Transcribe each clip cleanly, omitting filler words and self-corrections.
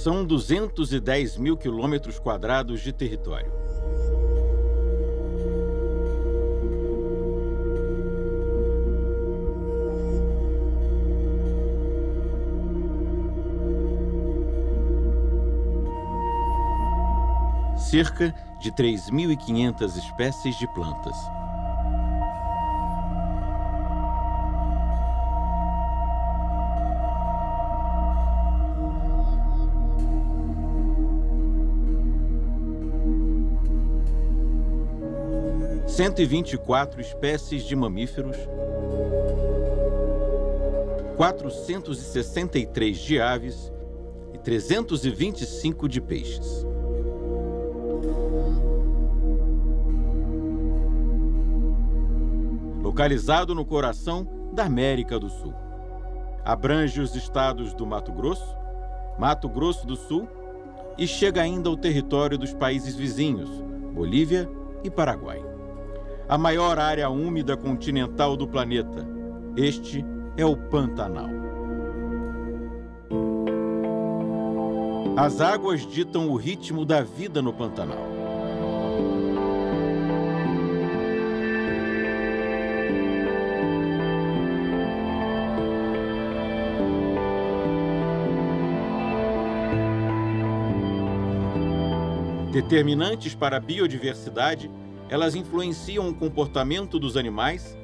São 210 mil quilômetros quadrados de território. Cerca de 3.500 espécies de plantas. – 124 espécies de mamíferos, 463 de aves e 325 de peixes. Localizado no coração da América do Sul. Abrange os estados do Mato Grosso do Sul e chega ainda ao território dos países vizinhos, Bolívia e Paraguai. A maior área úmida continental do planeta. Este é o Pantanal. As águas ditam o ritmo da vida no Pantanal. Determinantes para a biodiversidade, elas influenciam o comportamento dos animais,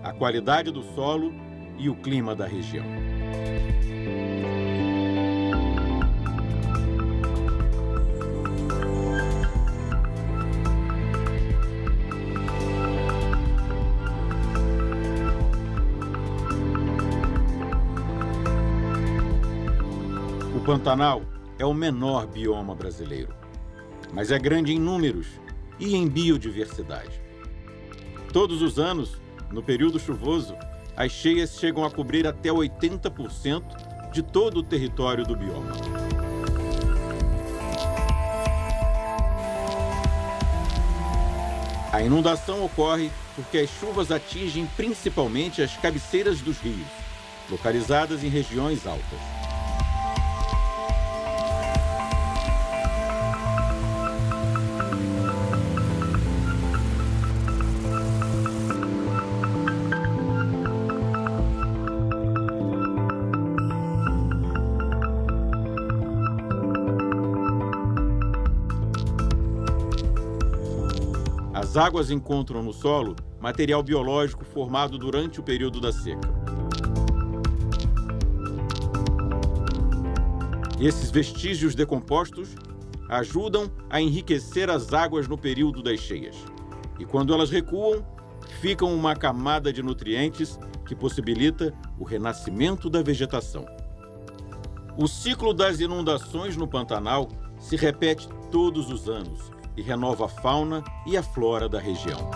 a qualidade do solo e o clima da região. O Pantanal é o menor bioma brasileiro, mas é grande em números e em biodiversidade. Todos os anos, no período chuvoso, as cheias chegam a cobrir até 80% de todo o território do bioma. A inundação ocorre porque as chuvas atingem principalmente as cabeceiras dos rios, localizadas em regiões altas. As águas encontram no solo material biológico formado durante o período da seca. Esses vestígios decompostos ajudam a enriquecer as águas no período das cheias. E quando elas recuam, ficam uma camada de nutrientes que possibilita o renascimento da vegetação. O ciclo das inundações no Pantanal se repete todos os anos e renova a fauna e a flora da região.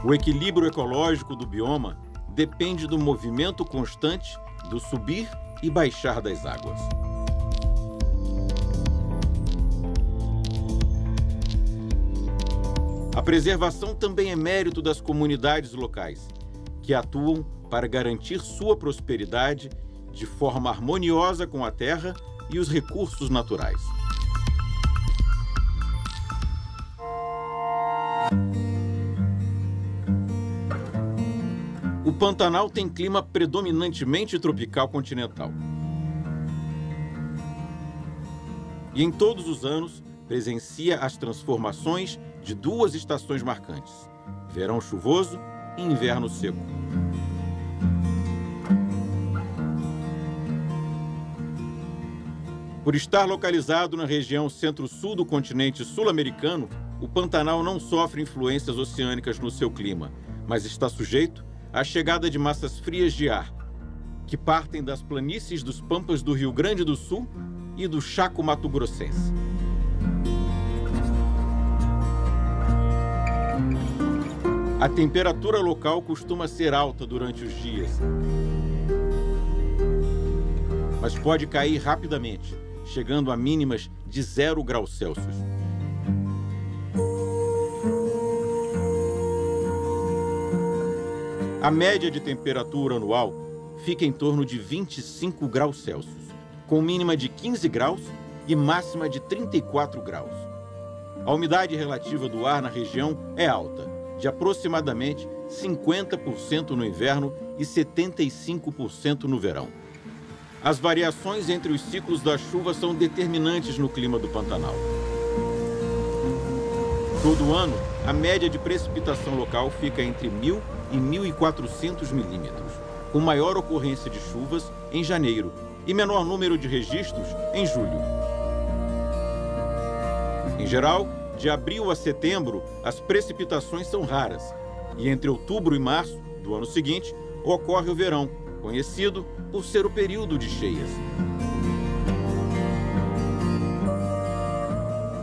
O equilíbrio ecológico do bioma depende do movimento constante do subir e baixar das águas. A preservação também é mérito das comunidades locais, que atuam para garantir sua prosperidade de forma harmoniosa com a terra e os recursos naturais. O Pantanal tem clima predominantemente tropical continental. E em todos os anos presencia as transformações de duas estações marcantes: verão chuvoso e inverno seco. Por estar localizado na região centro-sul do continente sul-americano, o Pantanal não sofre influências oceânicas no seu clima, mas está sujeito à chegada de massas frias de ar, que partem das planícies dos Pampas do Rio Grande do Sul e do Chaco Mato-Grossense. A temperatura local costuma ser alta durante os dias, mas pode cair rapidamente, chegando a mínimas de 0 graus Celsius. A média de temperatura anual fica em torno de 25 graus Celsius, com mínima de 15 graus e máxima de 34 graus. A umidade relativa do ar na região é alta, de aproximadamente 50% no inverno e 75% no verão. As variações entre os ciclos da chuva são determinantes no clima do Pantanal. Todo ano, a média de precipitação local fica entre 1.000 e 1.400 milímetros, com maior ocorrência de chuvas em janeiro e menor número de registros em julho. Em geral, de abril a setembro, as precipitações são raras, e entre outubro e março do ano seguinte, ocorre o verão, conhecido por ser o período de cheias.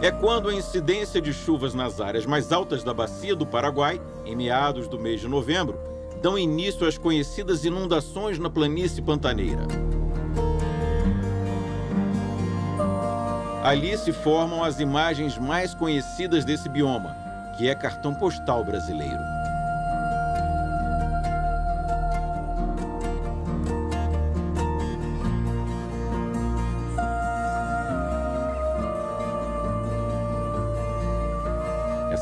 É quando a incidência de chuvas nas áreas mais altas da bacia do Paraguai, em meados do mês de novembro, dão início às conhecidas inundações na planície pantaneira. Ali se formam as imagens mais conhecidas desse bioma, que é cartão postal brasileiro.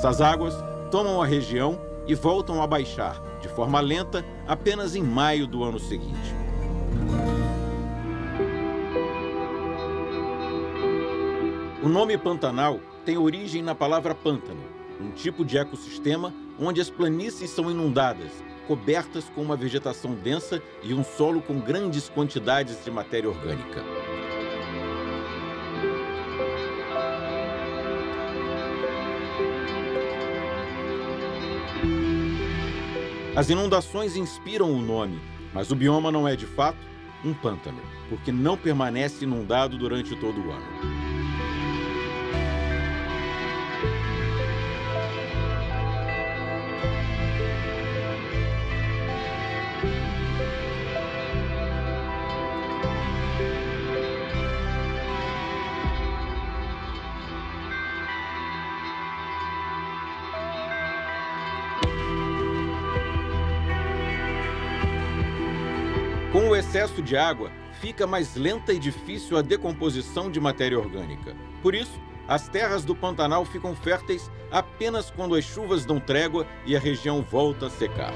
Essas águas tomam a região e voltam a baixar, de forma lenta, apenas em maio do ano seguinte. O nome Pantanal tem origem na palavra pântano, um tipo de ecossistema onde as planícies são inundadas, cobertas com uma vegetação densa e um solo com grandes quantidades de matéria orgânica. As inundações inspiram o nome, mas o bioma não é, de fato, um pântano, porque não permanece inundado durante todo o ano. Com o excesso de água, fica mais lenta e difícil a decomposição de matéria orgânica. Por isso, as terras do Pantanal ficam férteis apenas quando as chuvas dão trégua e a região volta a secar.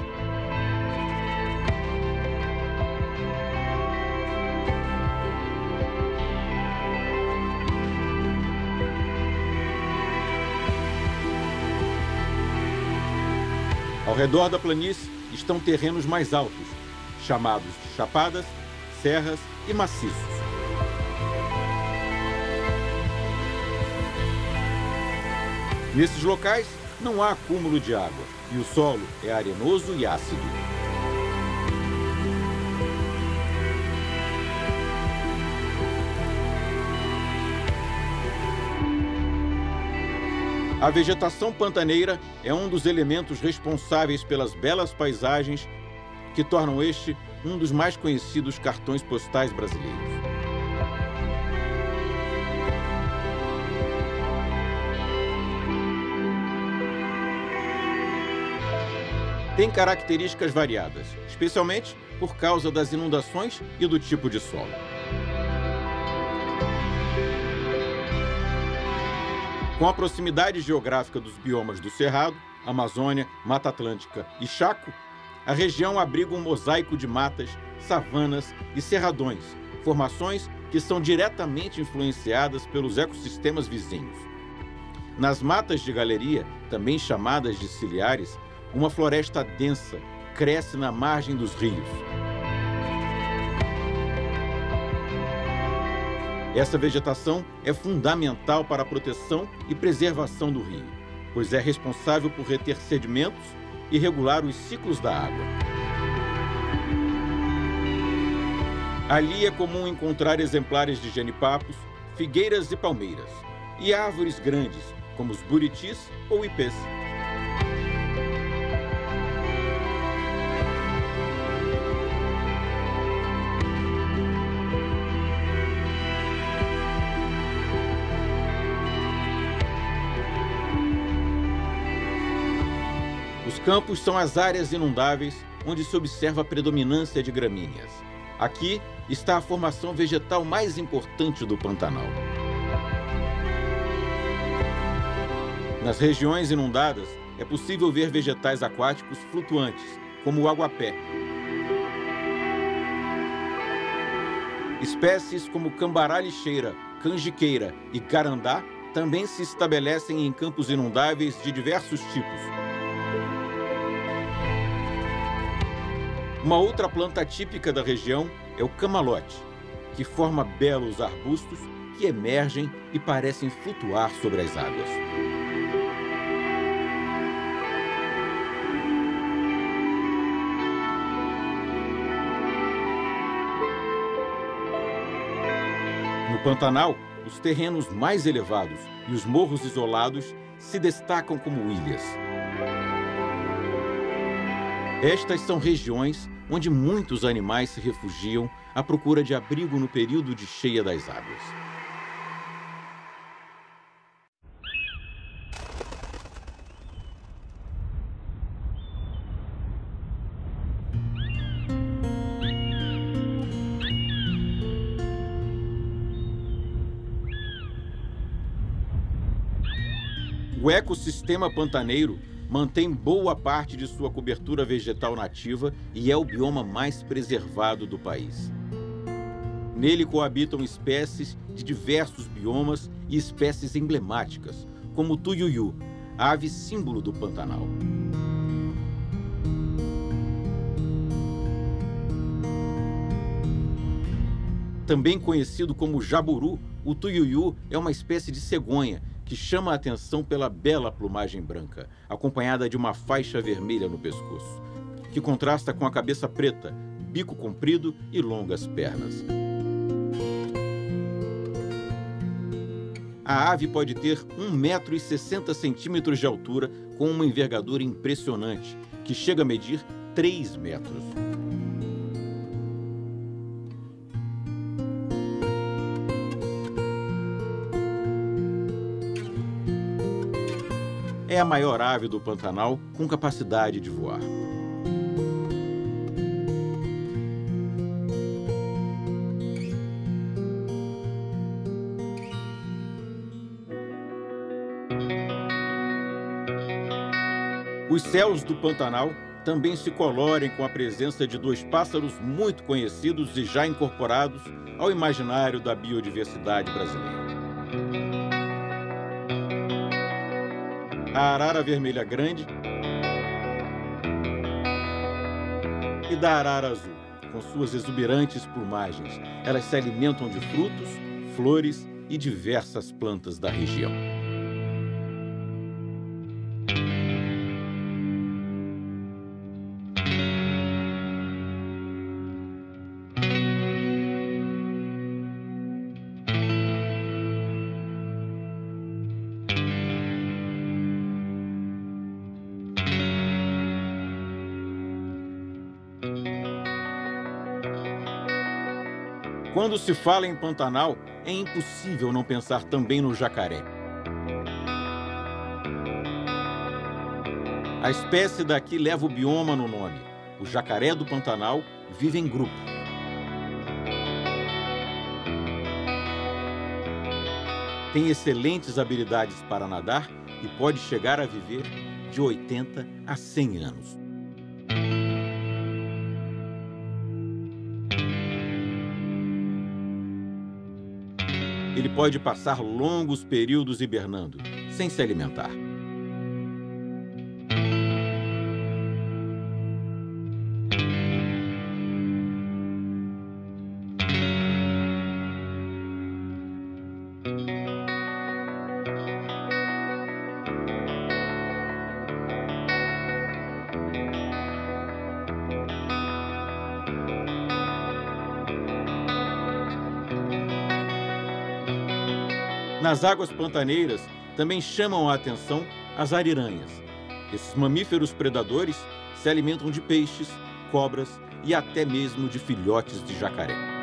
Ao redor da planície estão terrenos mais altos, chamados de chapadas, serras e maciços. Nesses locais não há acúmulo de água e o solo é arenoso e ácido. A vegetação pantaneira é um dos elementos responsáveis pelas belas paisagens que tornam este um dos mais conhecidos cartões postais brasileiros. Tem características variadas, especialmente por causa das inundações e do tipo de solo. Com a proximidade geográfica dos biomas do Cerrado, Amazônia, Mata Atlântica e Chaco, a região abriga um mosaico de matas, savanas e cerradões, formações que são diretamente influenciadas pelos ecossistemas vizinhos. Nas matas de galeria, também chamadas de ciliares, uma floresta densa cresce na margem dos rios. Essa vegetação é fundamental para a proteção e preservação do rio, pois é responsável por reter sedimentos e regular os ciclos da água. Ali é comum encontrar exemplares de genipapos, figueiras e palmeiras, e árvores grandes, como os buritis ou ipês. Os campos são as áreas inundáveis onde se observa a predominância de gramíneas. Aqui está a formação vegetal mais importante do Pantanal. Nas regiões inundadas, é possível ver vegetais aquáticos flutuantes, como o aguapé. Espécies como cambará lixeira, canjiqueira e carandá também se estabelecem em campos inundáveis de diversos tipos. Uma outra planta típica da região é o camalote, que forma belos arbustos que emergem e parecem flutuar sobre as águas. No Pantanal, os terrenos mais elevados e os morros isolados se destacam como ilhas. Estas são regiões onde muitos animais se refugiam à procura de abrigo no período de cheia das águas. O ecossistema pantaneiro mantém boa parte de sua cobertura vegetal nativa e é o bioma mais preservado do país. Nele coabitam espécies de diversos biomas e espécies emblemáticas, como o tuiuiu, a ave símbolo do Pantanal. Também conhecido como jaburu, o tuiuiu é uma espécie de cegonha que chama a atenção pela bela plumagem branca, acompanhada de uma faixa vermelha no pescoço, que contrasta com a cabeça preta, bico comprido e longas pernas. A ave pode ter 1,60 m de altura, com uma envergadura impressionante, que chega a medir 3 metros. É a maior ave do Pantanal com capacidade de voar. Os céus do Pantanal também se colorem com a presença de dois pássaros muito conhecidos e já incorporados ao imaginário da biodiversidade brasileira. A arara vermelha grande e da arara azul, com suas exuberantes plumagens. Elas se alimentam de frutos, flores e diversas plantas da região. Quando se fala em Pantanal, é impossível não pensar também no jacaré. A espécie daqui leva o bioma no nome. O jacaré do Pantanal vive em grupo. Tem excelentes habilidades para nadar e pode chegar a viver de 80 a 100 anos. Ele pode passar longos períodos hibernando, sem se alimentar. Nas águas pantaneiras também chamam a atenção as ariranhas. Esses mamíferos predadores se alimentam de peixes, cobras e até mesmo de filhotes de jacaré.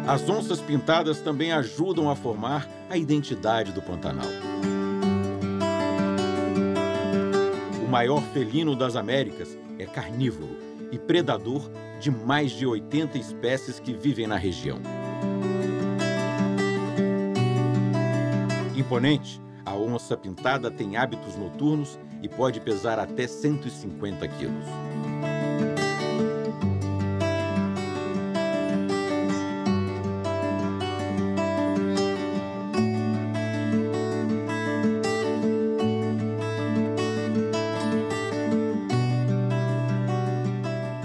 As onças pintadas também ajudam a formar a identidade do Pantanal. O maior felino das Américas é carnívoro e predador de mais de 80 espécies que vivem na região. Imponente, a onça pintada tem hábitos noturnos e pode pesar até 150 quilos.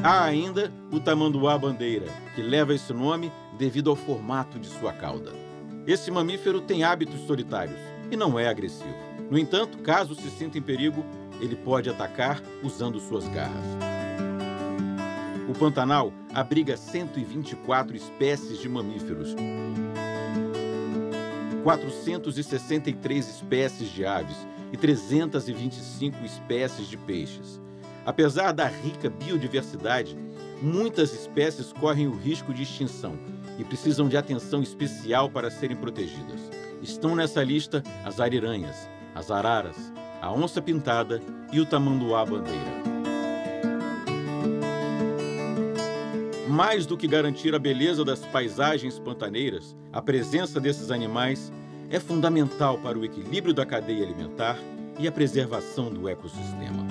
Há ainda o tamanduá-bandeira, que leva esse nome devido ao formato de sua cauda. Esse mamífero tem hábitos solitários e não é agressivo. No entanto, caso se sinta em perigo, ele pode atacar usando suas garras. O Pantanal abriga 124 espécies de mamíferos, 463 espécies de aves e 325 espécies de peixes. Apesar da rica biodiversidade, muitas espécies correm o risco de extinção e precisam de atenção especial para serem protegidas. Estão nessa lista as ariranhas, as araras, a onça-pintada e o tamanduá-bandeira. Mais do que garantir a beleza das paisagens pantaneiras, a presença desses animais é fundamental para o equilíbrio da cadeia alimentar e a preservação do ecossistema.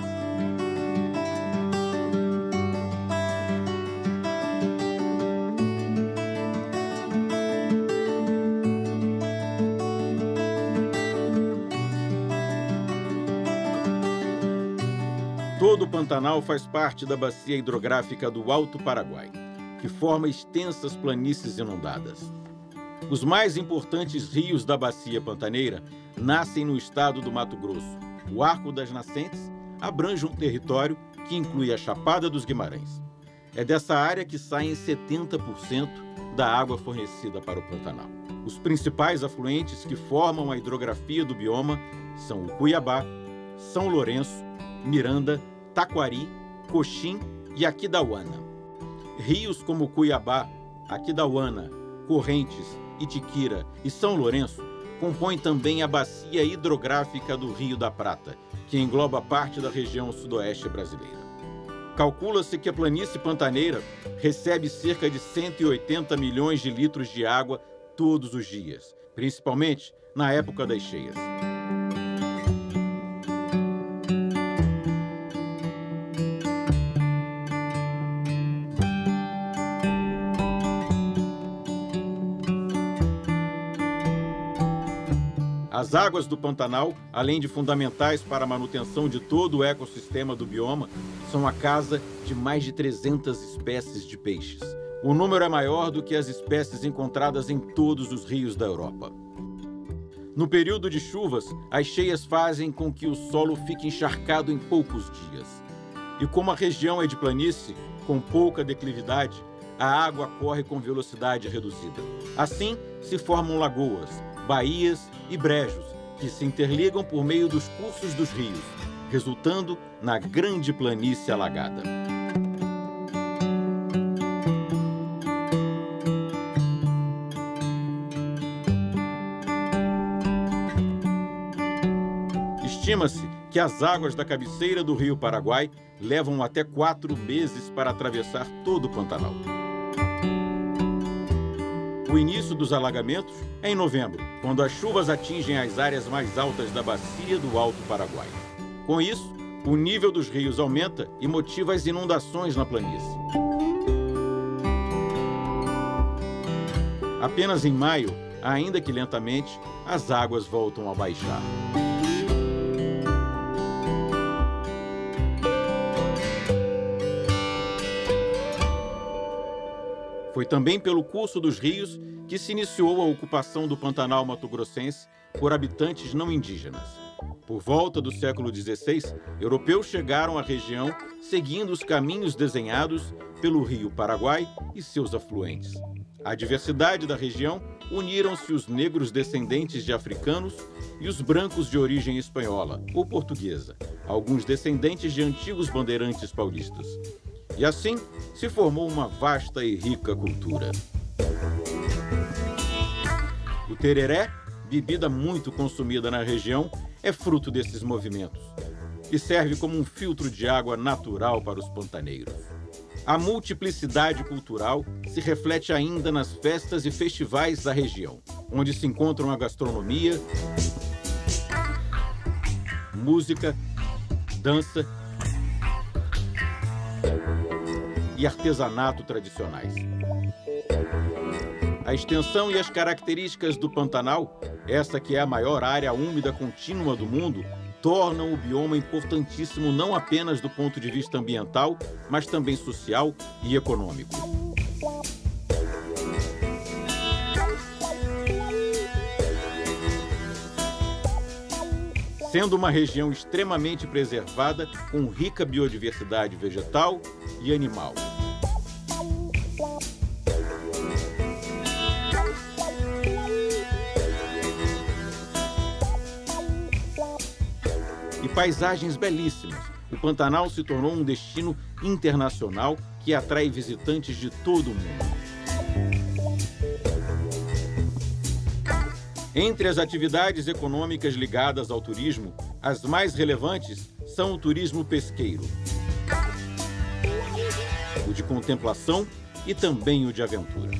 Todo o Pantanal faz parte da bacia hidrográfica do Alto Paraguai, que forma extensas planícies inundadas. Os mais importantes rios da bacia pantaneira nascem no estado do Mato Grosso. O Arco das Nascentes abrange um território que inclui a Chapada dos Guimarães. É dessa área que saem 70% da água fornecida para o Pantanal. Os principais afluentes que formam a hidrografia do bioma são o Cuiabá, São Lourenço, Miranda, Taquari, Coxim e Aquidauana. Rios como Cuiabá, Aquidauana, Correntes, Itiquira e São Lourenço compõem também a bacia hidrográfica do Rio da Prata, que engloba parte da região sudoeste brasileira. Calcula-se que a planície pantaneira recebe cerca de 180 milhões de litros de água todos os dias, principalmente na época das cheias. As águas do Pantanal, além de fundamentais para a manutenção de todo o ecossistema do bioma, são a casa de mais de 300 espécies de peixes. O número é maior do que as espécies encontradas em todos os rios da Europa. No período de chuvas, as cheias fazem com que o solo fique encharcado em poucos dias. E como a região é de planície, com pouca declividade, a água corre com velocidade reduzida. Assim, se formam lagoas, baías e brejos, que se interligam por meio dos cursos dos rios, resultando na grande planície alagada. Estima-se que as águas da cabeceira do Rio Paraguai levam até 4 meses para atravessar todo o Pantanal. O início dos alagamentos é em novembro, quando as chuvas atingem as áreas mais altas da bacia do Alto Paraguai. Com isso, o nível dos rios aumenta e motiva as inundações na planície. Apenas em maio, ainda que lentamente, as águas voltam a baixar. Foi também pelo curso dos rios que se iniciou a ocupação do Pantanal mato-grossense por habitantes não indígenas. Por volta do século XVI, europeus chegaram à região seguindo os caminhos desenhados pelo Rio Paraguai e seus afluentes. À diversidade da região uniram-se os negros descendentes de africanos e os brancos de origem espanhola ou portuguesa, alguns descendentes de antigos bandeirantes paulistas. E assim se formou uma vasta e rica cultura. O tereré, bebida muito consumida na região, é fruto desses movimentos e serve como um filtro de água natural para os pantaneiros. A multiplicidade cultural se reflete ainda nas festas e festivais da região, onde se encontram a gastronomia, música, dança e artesanato tradicionais. A extensão e as características do Pantanal, essa que é a maior área úmida contínua do mundo, tornam o bioma importantíssimo não apenas do ponto de vista ambiental, mas também social e econômico. Sendo uma região extremamente preservada, com rica biodiversidade vegetal e animal. E paisagens belíssimas. O Pantanal se tornou um destino internacional que atrai visitantes de todo o mundo. Entre as atividades econômicas ligadas ao turismo, as mais relevantes são o turismo pesqueiro, o de contemplação e também o de aventura.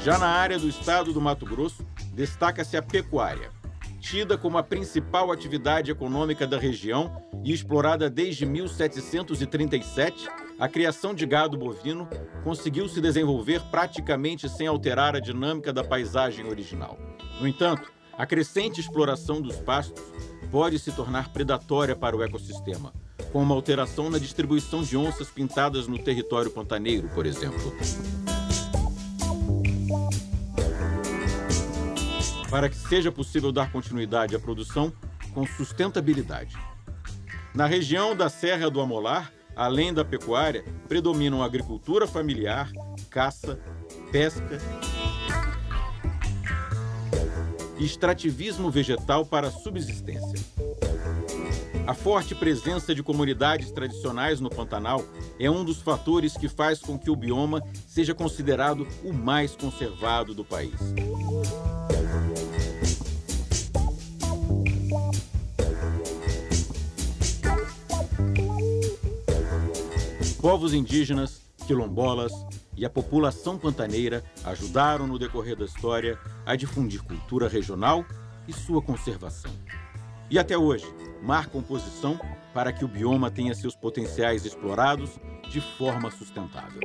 Já na área do estado do Mato Grosso, destaca-se a pecuária, tida como a principal atividade econômica da região e explorada desde 1737, a criação de gado bovino conseguiu se desenvolver praticamente sem alterar a dinâmica da paisagem original. No entanto, a crescente exploração dos pastos pode se tornar predatória para o ecossistema, com uma alteração na distribuição de onças pintadas no território pantaneiro, por exemplo. Para que seja possível dar continuidade à produção com sustentabilidade. Na região da Serra do Amolar, além da pecuária, predominam a agricultura familiar, caça, pesca e extrativismo vegetal para a subsistência. A forte presença de comunidades tradicionais no Pantanal é um dos fatores que faz com que o bioma seja considerado o mais conservado do país. Povos indígenas, quilombolas e a população pantaneira ajudaram no decorrer da história a difundir cultura regional e sua conservação. E até hoje, marcam posição para que o bioma tenha seus potenciais explorados de forma sustentável.